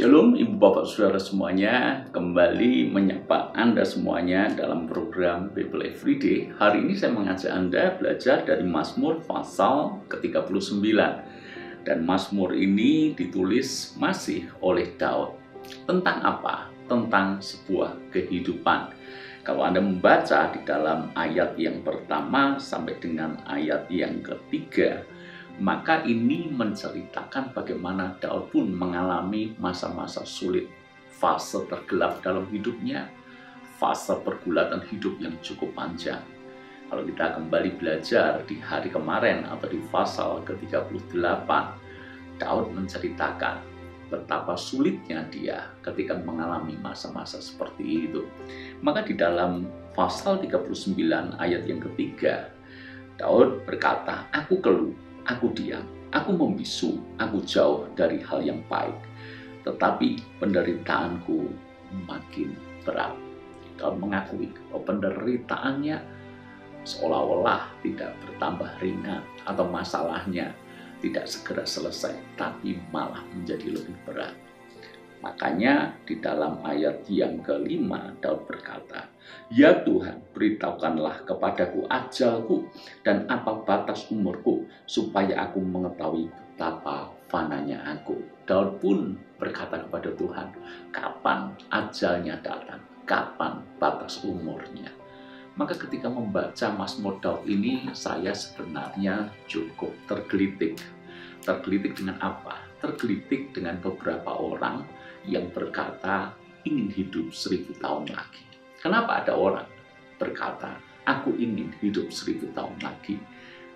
Shalom Ibu Bapak Saudara semuanya, kembali menyapa Anda semuanya dalam program Bible Everyday. Hari ini saya mengajak Anda belajar dari Mazmur pasal ke-39. Dan Mazmur ini ditulis masih oleh Daud. Tentang apa? Tentang sebuah kehidupan. Kalau Anda membaca di dalam ayat yang pertama sampai dengan ayat yang ketiga, maka ini menceritakan bagaimana Daud pun mengalami masa-masa sulit, fase tergelap dalam hidupnya, fase pergulatan hidup yang cukup panjang. Kalau kita kembali belajar di hari kemarin atau di pasal ke-38, Daud menceritakan betapa sulitnya dia ketika mengalami masa-masa seperti itu. Maka di dalam pasal 39 ayat yang ketiga, Daud berkata, "Aku keluh, aku diam, aku membisu, aku jauh dari hal yang baik, tetapi penderitaanku makin berat." Daud mengakui bahwa penderitaannya seolah-olah tidak bertambah ringan atau masalahnya tidak segera selesai, tapi malah menjadi lebih berat. Makanya di dalam ayat yang kelima Daud berkata, "Ya Tuhan, beritahukanlah kepadaku ajalku dan apa batas umurku, supaya aku mengetahui betapa fananya aku." Daud pun berkata kepada Tuhan, kapan ajalnya datang, kapan batas umurnya. Maka ketika membaca Mazmur Daud ini, saya sebenarnya cukup tergelitik. Tergelitik dengan apa? Tergelitik dengan beberapa orang yang berkata ingin hidup 1000 tahun lagi. Kenapa ada orang berkata, "Aku ingin hidup 1000 tahun lagi"?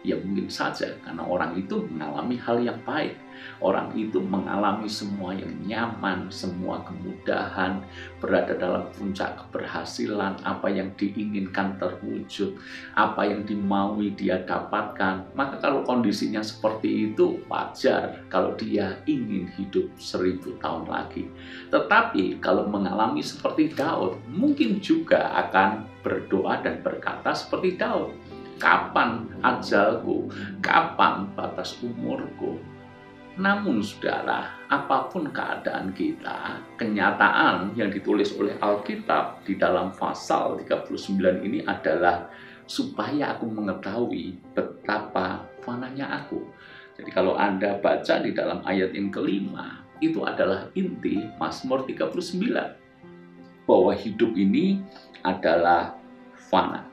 Ya mungkin saja karena orang itu mengalami hal yang baik. Orang itu mengalami semua yang nyaman, semua kemudahan, berada dalam puncak keberhasilan, apa yang diinginkan terwujud, apa yang dimaui dia dapatkan. Maka kalau kondisinya seperti itu, wajar kalau dia ingin hidup 1000 tahun lagi. Tetapi kalau mengalami seperti Daud, mungkin juga akan berdoa dan berkata seperti Daud, "Kapan ajalku? Kapan batas umurku?" Namun saudara, apapun keadaan kita, kenyataan yang ditulis oleh Alkitab di dalam pasal 39 ini adalah supaya aku mengetahui betapa fananya aku. Jadi kalau Anda baca di dalam ayat yang kelima, itu adalah inti Mazmur 39. Bahwa hidup ini adalah fana.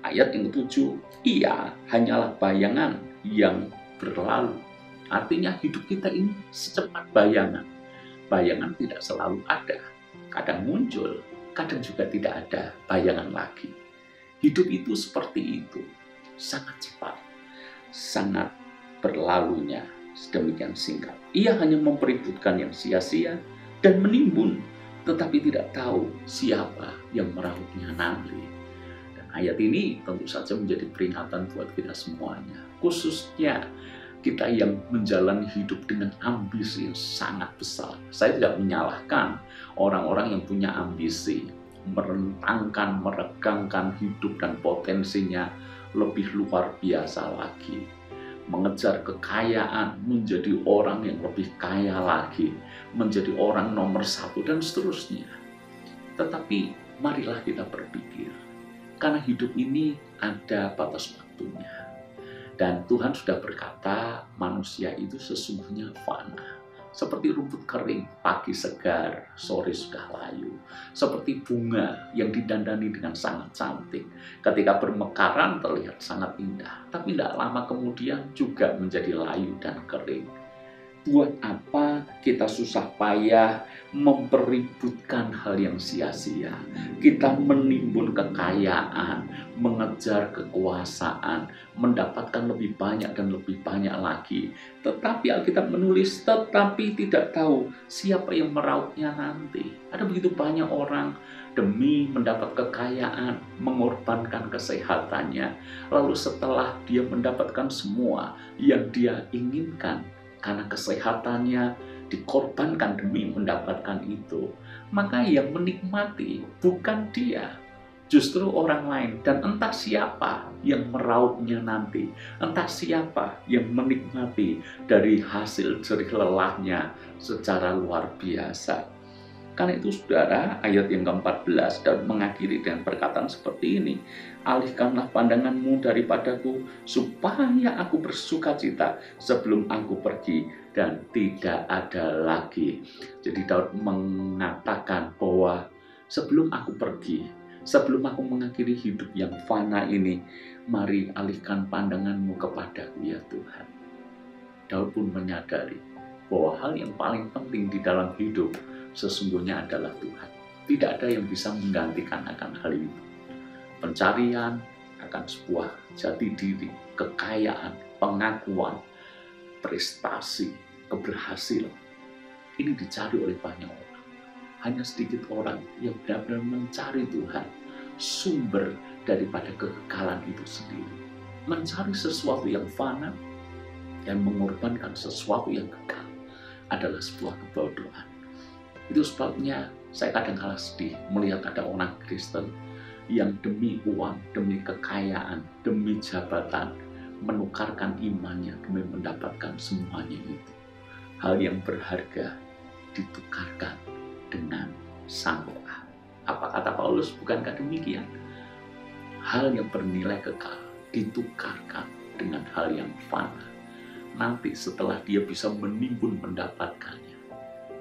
Ayat yang ketujuh, "Ia hanyalah bayangan yang berlalu." Artinya hidup kita ini secepat bayangan. Bayangan tidak selalu ada. Kadang muncul, kadang juga tidak ada bayangan lagi. Hidup itu seperti itu. Sangat cepat. Sangat berlalunya sedemikian singkat. Ia hanya mempeributkan yang sia-sia dan menimbun, tetapi tidak tahu siapa yang merauhnya nanti. Ayat ini tentu saja menjadi peringatan buat kita semuanya, khususnya kita yang menjalani hidup dengan ambisi yang sangat besar. Saya tidak menyalahkan orang-orang yang punya ambisi, merentangkan, meregangkan hidup dan potensinya lebih luar biasa lagi. Mengejar kekayaan, menjadi orang yang lebih kaya lagi, menjadi orang nomor 1 dan seterusnya. Tetapi marilah kita berpikir, karena hidup ini ada batas waktunya. Dan Tuhan sudah berkata, manusia itu sesungguhnya fana. Seperti rumput kering, pagi segar, sore sudah layu. Seperti bunga yang didandani dengan sangat cantik. Ketika bermekaran terlihat sangat indah, tapi tidak lama kemudian juga menjadi layu dan kering. Buat apa kita susah payah mempeributkan hal yang sia-sia? Kita menimbun kekayaan, mengejar kekuasaan, mendapatkan lebih banyak dan lebih banyak lagi. Tetapi Alkitab menulis, tetapi tidak tahu siapa yang merauhnya nanti. Ada begitu banyak orang demi mendapat kekayaan, mengorbankan kesehatannya. Lalu setelah dia mendapatkan semua yang dia inginkan, karena kesehatannya dikorbankan demi mendapatkan itu, maka yang menikmati bukan dia, justru orang lain, dan entah siapa yang meraupnya nanti, entah siapa yang menikmati dari hasil jerih lelahnya secara luar biasa. Karena itu saudara, ayat yang ke-14 dan mengakhiri dengan perkataan seperti ini, alihkanlah pandanganmu daripadaku supaya aku bersuka cita sebelum aku pergi dan tidak ada lagi. Jadi Daud mengatakan bahwa sebelum aku pergi, sebelum aku mengakhiri hidup yang fana ini, mari alihkan pandanganmu kepadaku ya Tuhan. Daud pun menyadari bahwa hal yang paling penting di dalam hidup sesungguhnya adalah Tuhan. Tidak ada yang bisa menggantikan akan hal itu. Pencarian akan sebuah jati diri, kekayaan, pengakuan, prestasi, keberhasilan. Ini dicari oleh banyak orang. Hanya sedikit orang yang benar-benar mencari Tuhan, sumber daripada kekekalan itu sendiri. Mencari sesuatu yang fana dan mengorbankan sesuatu yang kekal adalah sebuah kebodohan. Itu sebabnya saya kadang-kala sedih melihat ada orang Kristen yang demi uang, demi kekayaan, demi jabatan, menukarkan imannya demi mendapatkan semuanya itu. Hal yang berharga ditukarkan dengan sangka. Apa kata Paulus? Bukankah demikian? Hal yang bernilai kekal ditukarkan dengan hal yang fana. Nanti setelah dia bisa menimbun mendapatkannya,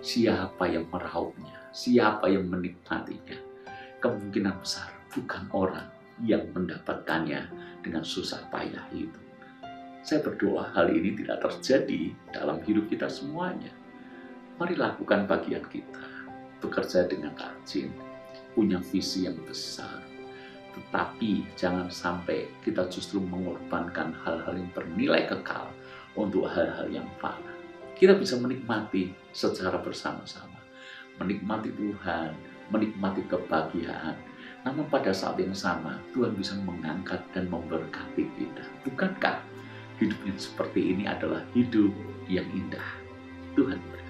siapa yang meraupnya, siapa yang menikmatinya, kemungkinan besar bukan orang yang mendapatkannya dengan susah payah itu. Saya berdoa hal ini tidak terjadi dalam hidup kita semuanya. Mari lakukan bagian kita, bekerja dengan rajin, punya visi yang besar, tetapi jangan sampai kita justru mengorbankan hal-hal yang bernilai kekal untuk hal-hal yang fana. Kita bisa menikmati secara bersama-sama, menikmati Tuhan, menikmati kebahagiaan. Namun pada saat yang sama, Tuhan bisa mengangkat dan memberkati kita. Bukankah hidup yang seperti ini adalah hidup yang indah? Tuhan berkati.